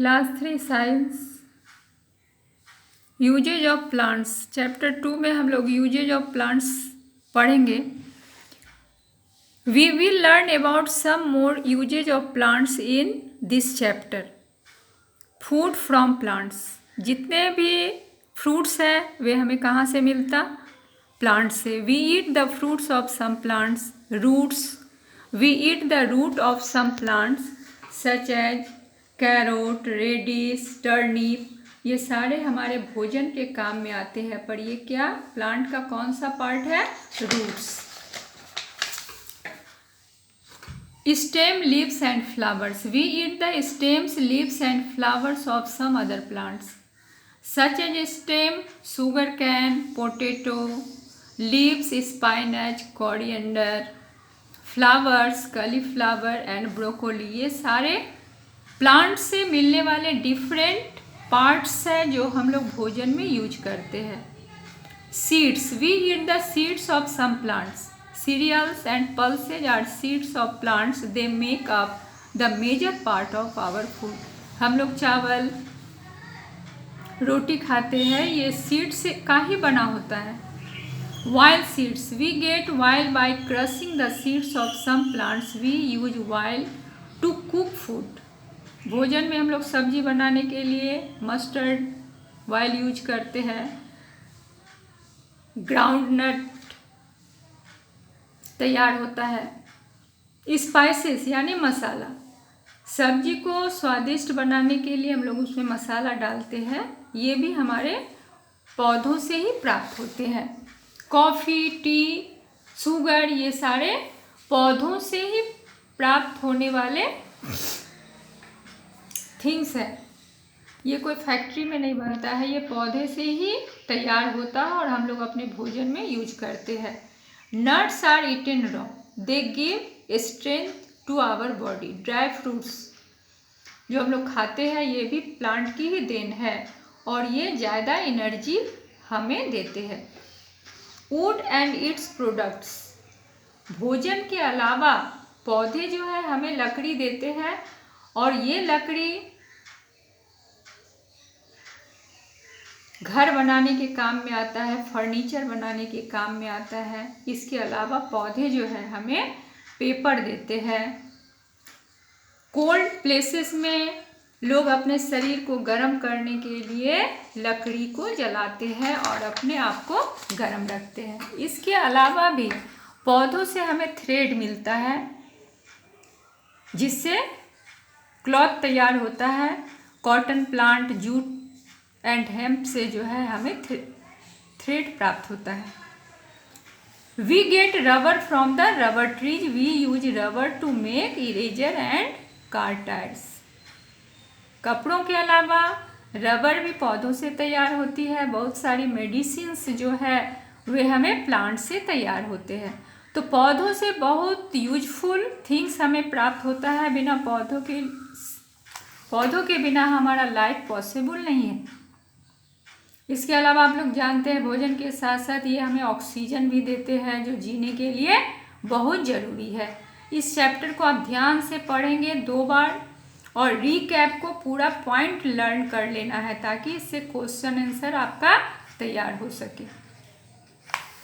Class 3 science uses of plants chapter 2 में हम लोग यूजेज ऑफ प्लांट्स पढ़ेंगे। We will learn about some more uses of plants in this chapter. Food from plants, जितने भी fruits हैं वे हमें कहाँ से मिलता? प्लांट से। We eat the fruits of some plants, roots. We eat the root of some plants such as carrot, radish, turnip. ये सारे हमारे भोजन के काम में आते हैं, पर ये क्या प्लांट का कौन सा पार्ट है? Roots. Stem, leaves and flowers. We eat the stems, leaves and flowers of some other plants such as stem, sugarcane, potato, leaves, spinach, coriander, flowers, cauliflower and broccoli. ये सारे plant से मिलने वाले different parts हैं जो हम लोग भोजन में यूज करते हैं। Seeds, we eat the seeds of some plants. Cereals and pulses are seeds of plants, they make up the major part of our food. हम लोग चावल रोटी खाते हैं, ये सीड से का ही बना होता है। Oil seeds, we get oil by crushing the seeds of some plants, we use oil to cook food. भोजन में हम लोग सब्जी बनाने के लिए मस्टर्ड ऑयल यूज करते हैं। ग्राउंडनट तैयार होता है। स्पाइसेस यानी मसाला, सब्जी को स्वादिष्ट बनाने के लिए हम लोग उसमें मसाला डालते हैं, ये भी हमारे पौधों से ही प्राप्त होते हैं। कॉफ़ी, टी, शुगर, ये सारे पौधों से ही प्राप्त होने वाले थिंग्स है। ये कोई फैक्ट्री में नहीं बनता है, ये पौधे से ही तैयार होता है और हम लोग अपने भोजन में यूज करते हैं। Nuts are eaten raw, they give strength to our body. Dry fruits जो हम लोग खाते हैं ये भी प्लांट की ही देन है और ये ज़्यादा एनर्जी हमें देते हैं। वुड एंड इट्स प्रोडक्ट्स, भोजन के अलावा पौधे जो है हमें लकड़ी देते हैं और ये लकड़ी घर बनाने के काम में आता है, फर्नीचर बनाने के काम में आता है। इसके अलावा पौधे जो है हमें पेपर देते हैं। कोल्ड प्लेसेस में लोग अपने शरीर को गर्म करने के लिए लकड़ी को जलाते हैं और अपने आप को गर्म रखते हैं। इसके अलावा भी पौधों से हमें थ्रेड मिलता है जिससे क्लॉथ तैयार होता है। Cotton plant, jute and hemp से जो है हमें थ्रेड प्राप्त होता है। We get rubber from the rubber trees, we use rubber to make eraser and car tyres. कपड़ों के अलावा रबर भी पौधों से तैयार होती है। बहुत सारी मेडिसिन्स जो है वे हमें प्लांट से तैयार होते हैं। तो पौधों से बहुत यूजफुल थिंग्स हमें प्राप्त होता है। बिना पौधों के बिना हमारा लाइफ पॉसिबल नहीं है। इसके अलावा आप लोग जानते हैं भोजन के साथ साथ ये हमें ऑक्सीजन भी देते हैं जो जीने के लिए बहुत ज़रूरी है। इस चैप्टर को आप ध्यान से पढ़ेंगे 2 बार और रीकैप को पूरा पॉइंट लर्न कर लेना है ताकि इससे क्वेश्चन आंसर आपका तैयार हो सके।